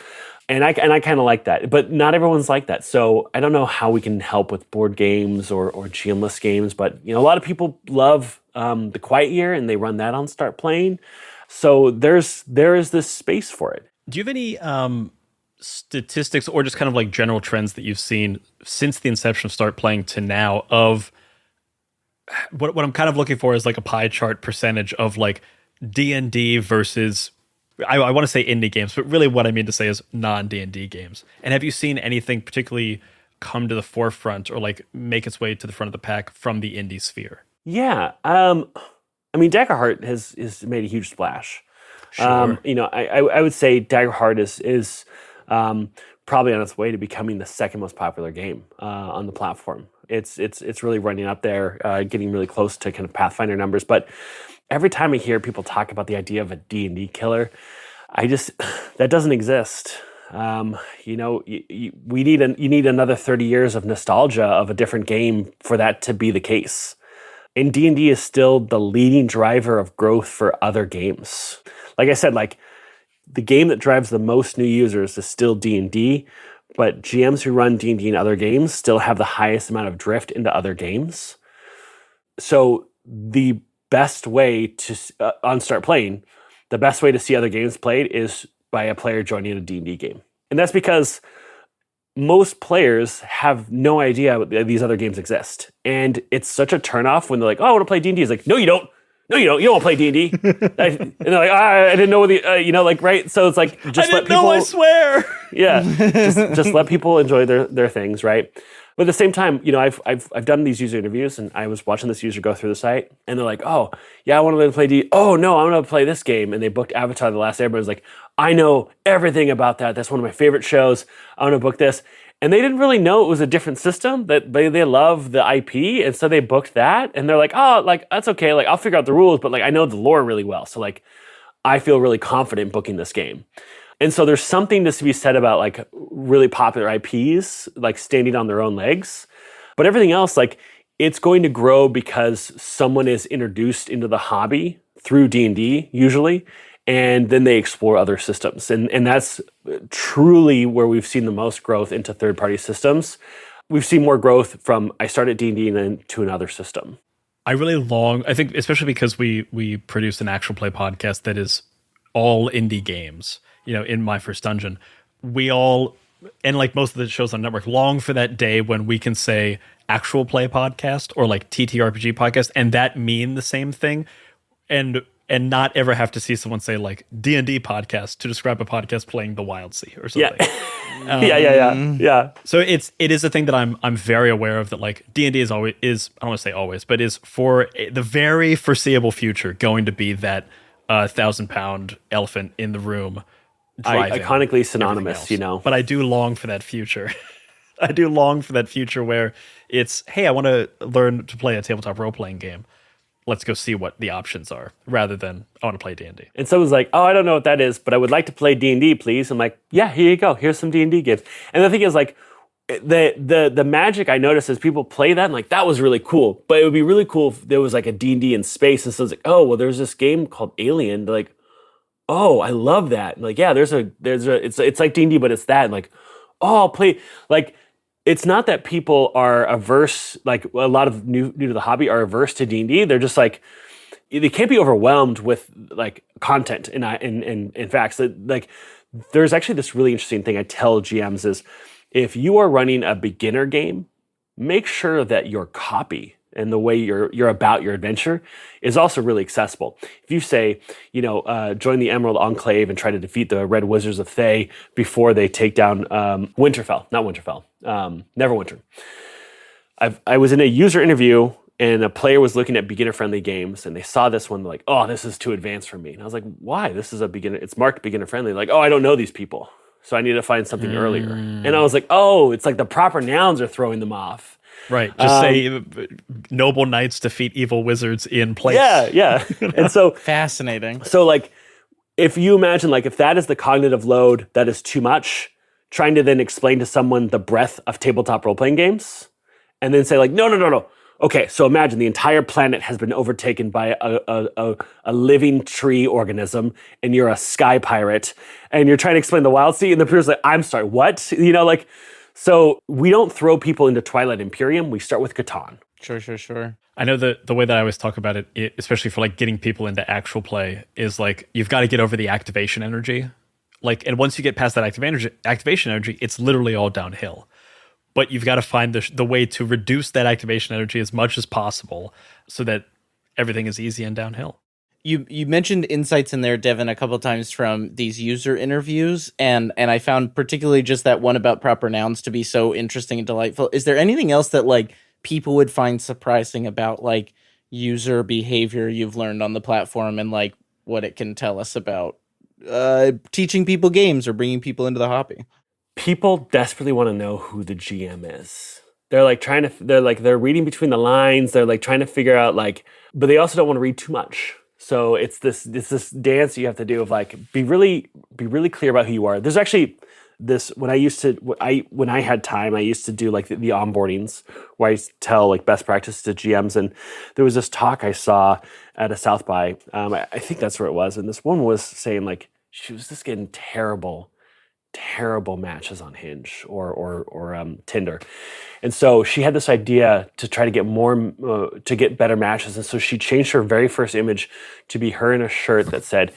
And I kind of like that, but not everyone's like that. So I don't know how we can help with board games or GMless games, but a lot of people love the Quiet Year and they run that on StartPlaying. So there is this space for it. Do you have any statistics or just kind of like general trends that you've seen since the inception of StartPlaying to now of what I'm kind of looking for is like a pie chart percentage of like D&D versus I want to say indie games, but really what I mean to say is non-D&D games. And have you seen anything particularly come to the forefront or like make its way to the front of the pack from the indie sphere? Yeah. I mean, Daggerheart has made a huge splash. Sure. I would say Daggerheart is probably on its way to becoming the second most popular game on the platform. It's really running up there, getting really close to kind of Pathfinder numbers. But every time I hear people talk about the idea of a D&D killer, that doesn't exist. You need another 30 years of nostalgia of a different game for that to be the case. And D&D is still the leading driver of growth for other games. Like I said, like the game that drives the most new users is still D&D, but GMs who run D&D and other games still have the highest amount of drift into other games. So the best way to, on StartPlaying, the best way to see other games played is by a player joining a D&D game. And that's because most players have no idea these other games exist. And it's such a turnoff when they're like, oh, I want to play D&D. It's like, no, you don't. No, you don't. You don't want to play D&D. And they're like, I didn't know what the, right? So it's like, just let people. I swear. Yeah, just let people enjoy their things, right? But at the same time, I've done these user interviews, and I was watching this user go through the site, and they're like, oh, yeah, I want to learn to play D. Oh, no, I want to play this game. And they booked Avatar: The Last Airbender. I was like, I know everything about that. That's one of my favorite shows. I want to book this. And they didn't really know it was a different system, that they love the IP, and so they booked that. And they're like, oh, that's okay. I'll figure out the rules, but I know the lore really well. So I feel really confident booking this game. And so there's something to be said about really popular IPs, standing on their own legs. But everything else, it's going to grow because someone is introduced into the hobby through D&D usually, and then they explore other systems. And that's truly where we've seen the most growth into third-party systems. We've seen more growth from I started D&D and then to another system. I think especially because we produce an actual play podcast that is all indie games. In My First Dungeon, we all, and most of the shows on network, long for that day when we can say actual play podcast or TTRPG podcast, and that mean the same thing, and not ever have to see someone say D&D podcast to describe a podcast playing the Wild Sea or something. Yeah. Yeah. So it is a thing that I'm very aware of, that D&D is always, I don't want to say always, but is for the very foreseeable future going to be that 1,000-pound elephant in the room. Iconically synonymous, But I do long for that future. I do long for that future where it's, hey, I want to learn to play a tabletop role-playing game. Let's go see what the options are, rather than I want to play D&D. And someone's like, oh, I don't know what that is, but I would like to play D&D, please. I'm like, yeah, here you go. Here's some D&D games. And the thing is, the magic I noticed is people play that, and that was really cool. But it would be really cool if there was a D&D in space, and so it's oh, well, there's this game called Alien. They're like, oh, I love that. And yeah, it's like D&D, but it's that. And oh, I'll play. It's not that people are averse, a lot of new to the hobby are averse to D&D. They're just they can't be overwhelmed with content in fact. So, there's actually this really interesting thing I tell GMs is, if you are running a beginner game, make sure that your copy and the way you're about your adventure is also really accessible. If you say, join the Emerald Enclave and try to defeat the Red Wizards of Thay before they take down Neverwinter. I was in a user interview, and a player was looking at beginner-friendly games, and they saw this one, oh, this is too advanced for me. And I was like, why? This is it's marked beginner-friendly. Oh, I don't know these people, so I need to find something earlier. And I was like, oh, it's the proper nouns are throwing them off. Right. Just say noble knights defeat evil wizards in place. Yeah. And so fascinating. So if you imagine if that is the cognitive load that is too much, trying to then explain to someone the breadth of tabletop role-playing games, and then say no. Okay, so imagine the entire planet has been overtaken by a living tree organism, and you're a sky pirate, and you're trying to explain the Wild Sea, and the person's like, I'm sorry, what? So we don't throw people into Twilight Imperium. We start with Catan. Sure. I know the way that I always talk about it, especially for getting people into actual play, is you've got to get over the activation energy. And once you get past that activation energy, it's literally all downhill. But you've got to find the way to reduce that activation energy as much as possible so that everything is easy and downhill. You mentioned insights in there, Devon, a couple of times from these user interviews, and I found particularly just that one about proper nouns to be so interesting and delightful. Is there anything else that people would find surprising about user behavior you've learned on the platform, and what it can tell us about teaching people games or bringing people into the hobby? People desperately want to know who the GM is. They're they're reading between the lines. They're trying to figure out but they also don't want to read too much. So it's this dance you have to do of be really clear about who you are. There's actually this, when I had time, I used to do the onboardings where I tell best practices to GMs, and there was this talk I saw at a South by, I think that's where it was, and this woman was saying she was just getting terrible matches on Hinge or Tinder. And so she had this idea to try to get to get better matches. And so she changed her very first image to be her in a shirt that said,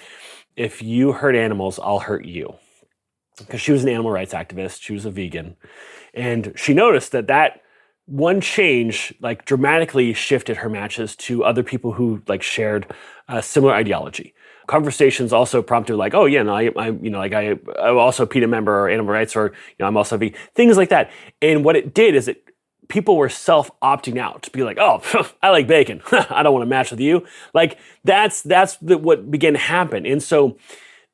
"If you hurt animals, I'll hurt you." Because she was an animal rights activist. She was a vegan. And she noticed that one change like dramatically shifted her matches to other people who like shared a similar ideology. Conversations also prompted like, oh yeah, no, I'm also a PETA member or animal rights, or I'm also vegan, things like that. And what it did is people were self-opting out to be like, oh, I like bacon. I don't want to match with you. Like that's what began to happen. And so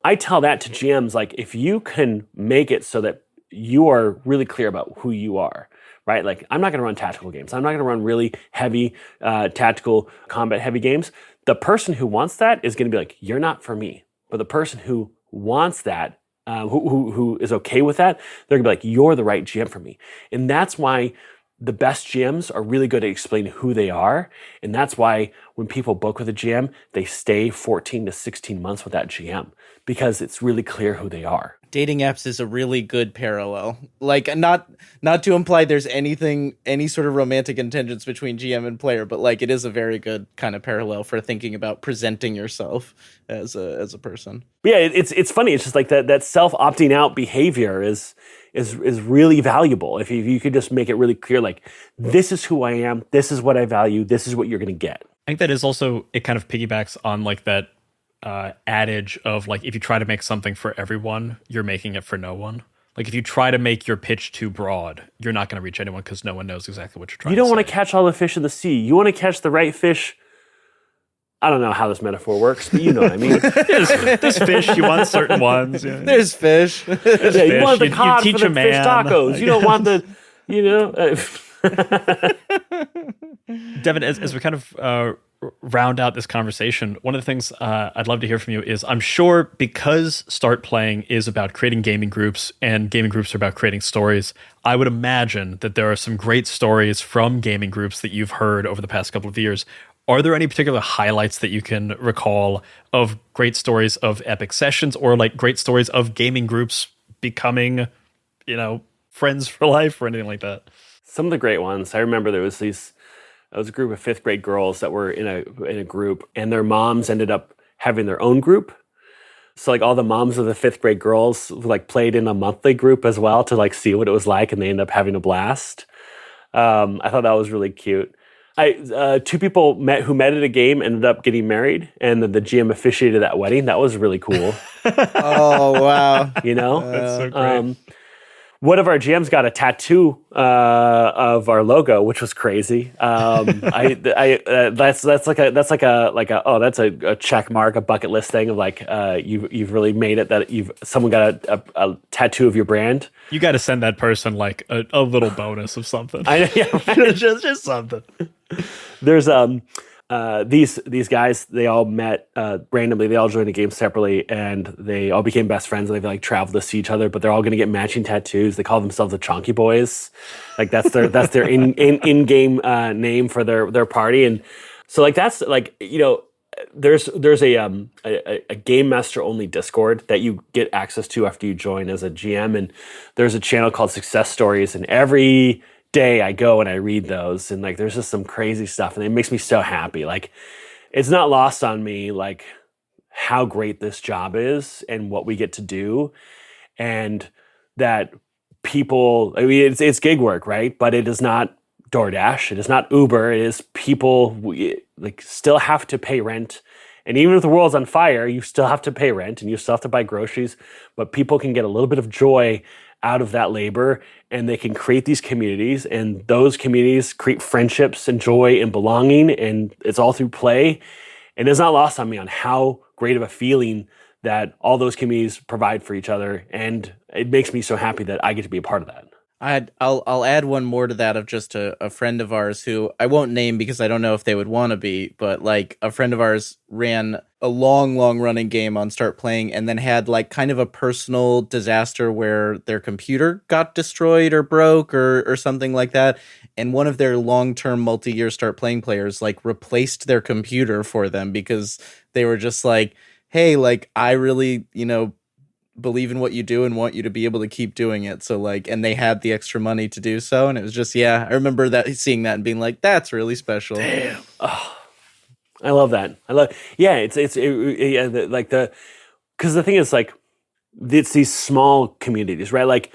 I tell that to GMs, like if you can make it so that you are really clear about who you are, right? Like I'm not going to run tactical games. I'm not going to run really heavy tactical combat heavy games. The person who wants that is going to be like, you're not for me. But the person who wants that, who is okay with that, they're going to be like, you're the right GM for me. And that's why the best GMs are really good at explaining who they are. And that's why when people book with a GM, they stay 14 to 16 months with that GM because it's really clear who they are. Dating apps is a really good parallel. Like not to imply there's any sort of romantic intentions between GM and player, but like it is a very good kind of parallel for thinking about presenting yourself as a person. But yeah, it's funny. It's just like that self opting out behavior is really valuable. If you could just make it really clear, like this is who I am, this is what I value, this is what you're going to get. I think that is also, it kind of piggybacks on like that adage of like, if you try to make something for everyone, you're making it for no one. Like if you try to make your pitch too broad, you're not going to reach anyone because no one knows exactly what you're trying to say. You don't want to catch all the fish in the sea. You want to catch the right fish. I don't know how this metaphor works, but you know what I mean. There's fish, you want certain ones. Yeah. There's fish. You want the cod you for teach the a fish man. tacos. You don't want the, Devon, as we kind of round out this conversation, one of the things I'd love to hear from you is, I'm sure because Start Playing is about creating gaming groups and gaming groups are about creating stories, I would imagine that there are some great stories from gaming groups that you've heard over the past couple of years. Are there any particular highlights that you can recall of great stories of epic sessions or like great stories of gaming groups becoming, friends for life or anything like that? Some of the great ones. I remember there was a group of 5th grade girls that were in a group, and their moms ended up having their own group. So like all the moms of the 5th grade girls like played in a monthly group as well to like see what it was like, and they ended up having a blast. I thought that was really cute. Two people who met at a game ended up getting married, and the GM officiated that wedding. That was really cool. Oh wow! That's so great. One of our GMs got a tattoo of our logo, which was crazy. That's a check mark, a bucket list thing of like you've really made it that someone got a tattoo of your brand. You got to send that person like a little bonus of something. Yeah, right? just something. There's these guys, they all met randomly. They all joined a game separately, and they all became best friends. And they've like traveled to see each other, but they're all going to get matching tattoos. They call themselves the Chonky Boys. Like that's their in-game name for their party. And so like that's like there's a game master only Discord that you get access to after you join as a GM, and there's a channel called Success Stories, and every day I go and I read those, and like there's just some crazy stuff, and it makes me so happy. Like it's not lost on me like how great this job is and what we get to do, and that people, I mean it's gig work, right? But it is not DoorDash, it is not Uber, it is people like still have to pay rent. And even if the world's on fire, you still have to pay rent and you still have to buy groceries, but people can get a little bit of joy out of that labor, and they can create these communities, and those communities create friendships and joy and belonging, and it's all through play. And it's not lost on me on how great of a feeling that all those communities provide for each other, and it makes me so happy that I get to be a part of that. I'll add one more to that of just a friend of ours who I won't name because I don't know if they would want to be, but like a friend of ours ran a long running game on Start Playing and then had like kind of a personal disaster where their computer got destroyed or broke or something like that. And one of their long-term multi-year Start Playing players like replaced their computer for them because they were just like, hey, like, I really, believe in what you do and want you to be able to keep doing it. So like, and they had the extra money to do so. And it was just, I remember seeing that and being like, that's really special. Damn. Oh, I love that. Because the thing is, like, it's these small communities, right? Like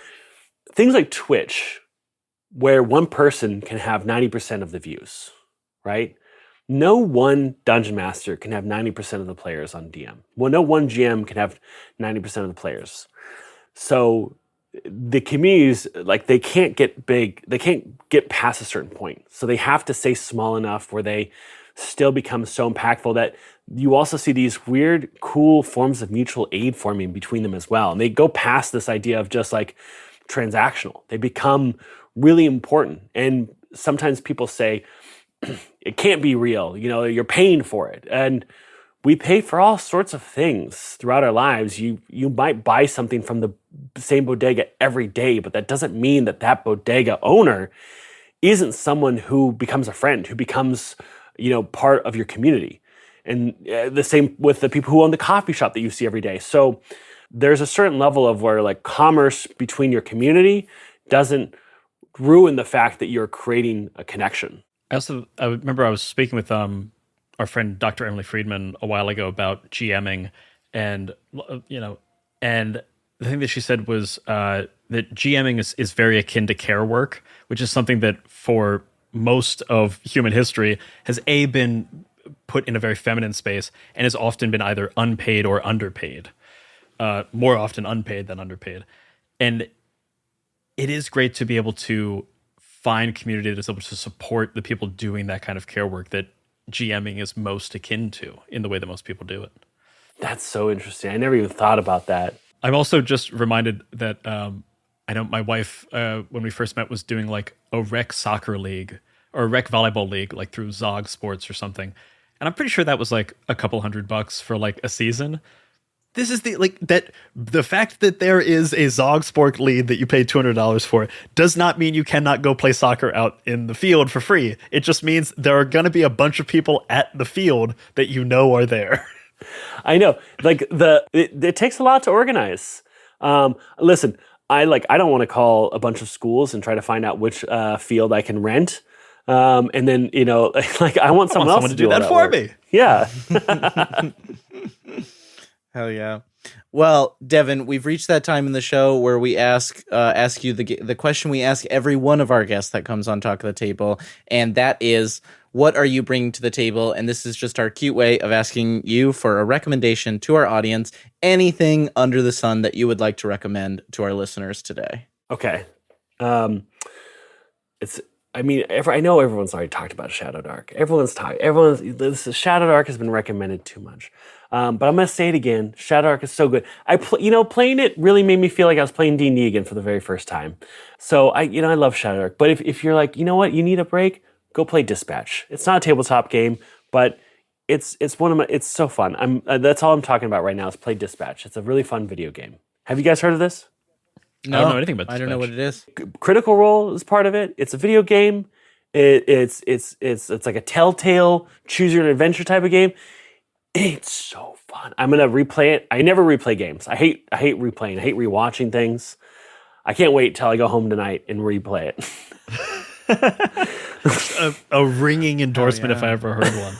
things like Twitch, where one person can have 90% of the views, right? No one dungeon master can have 90% of the players on DM. Well, no one GM can have 90% of the players. So the communities, like, they can't get big. They can't get past a certain point. So they have to stay small enough where they still become so impactful that you also see these weird, cool forms of mutual aid forming between them as well. And they go past this idea of just like transactional. They become really important. And sometimes people say, it can't be real, you're paying for it. And we pay for all sorts of things throughout our lives. You might buy something from the same bodega every day, but that doesn't mean that bodega owner isn't someone who becomes a friend, who becomes, part of your community. And the same with the people who own the coffee shop that you see every day. So there's a certain level of where, like, commerce between your community doesn't ruin the fact that you're creating a connection. I remember I was speaking with our friend Dr. Emily Friedman a while ago about GMing, and and the thing that she said was that GMing is very akin to care work, which is something that for most of human history has been put in a very feminine space and has often been either unpaid or underpaid, more often unpaid than underpaid. And it is great to be able to find community that's able to support the people doing that kind of care work that GMing is most akin to in the way that most people do it. That's so interesting. I never even thought about that. I'm also just reminded that I know my wife, when we first met, was doing like a rec soccer league or a rec volleyball league, like through Zog Sports or something. And I'm pretty sure that was like a couple $100 for like a season. This is the fact that there is a Zog Sport league that you pay $200 for does not mean you cannot go play soccer out in the field for free. It just means there are going to be a bunch of people at the field that are there. I know, like it takes a lot to organize. Listen, I don't want to call a bunch of schools and try to find out which field I can rent. And then, like I want someone else to do that for me. Yeah. Hell yeah. Well, Devon, we've reached that time in the show where we ask you the question we ask every one of our guests that comes on Talk of the Table, and that is, what are you bringing to the table? And this is just our cute way of asking you for a recommendation to our audience, anything under the sun that you would like to recommend to our listeners today. Okay. I know everyone's already talked about Shadow Dark. Shadow Dark has been recommended too much. But I'm going to say it again. Shadow Dark is so good. Playing it really made me feel like I was playing D&D again for the very first time. So I love Shadow Dark. But if you're like, you know what, you need a break, go play Dispatch. It's not a tabletop game, but it's so fun. That's all I'm talking about right now is play Dispatch. It's a really fun video game. Have you guys heard of this? No, I don't know anything about Dispatch. I don't know what it is. Critical Role is part of it. It's a video game. It's like a Telltale choose your own adventure type of game. It's so fun. I'm gonna replay it. I never replay games. I hate replaying. I hate rewatching things. I can't wait till I go home tonight and replay it. a ringing endorsement if I ever heard one.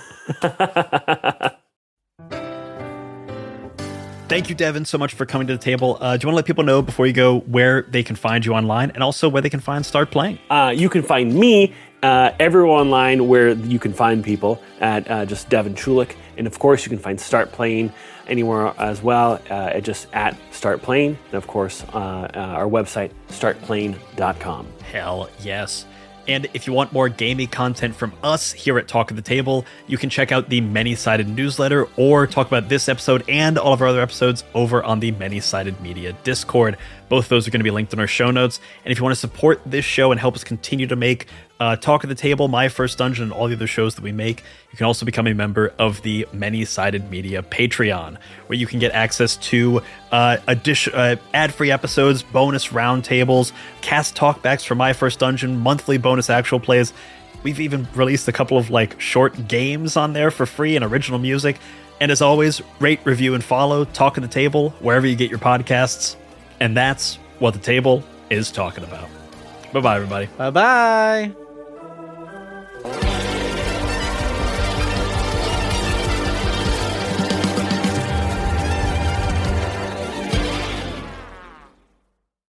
Thank you, Devon, so much for coming to the table. Do you want to let people know before you go where they can find you online and also where they can find Start Playing? You can find me everywhere online where you can find people at just Devon Chulick. And of course, you can find Start Playing anywhere as well, just at Start Playing. And of course, our website, startplaying.com. Hell yes. And if you want more gaming content from us here at Talk of the Table, you can check out the Many-Sided newsletter or talk about this episode and all of our other episodes over on the Many-Sided Media Discord. Both of those are going to be linked in our show notes. And if you want to support this show and help us continue to make Talk of the Table, My First Dungeon, and all the other shows that we make, you can also become a member of the Many-Sided Media Patreon, where you can get access to ad-free episodes, bonus roundtables, cast talkbacks for My First Dungeon, monthly bonus actual plays, We've even released a couple of like short games on there for free and original music. And as always, rate, review, and follow Talking the Table wherever you get your podcasts. And that's what the table is talking about. Bye-bye, everybody. Bye-bye.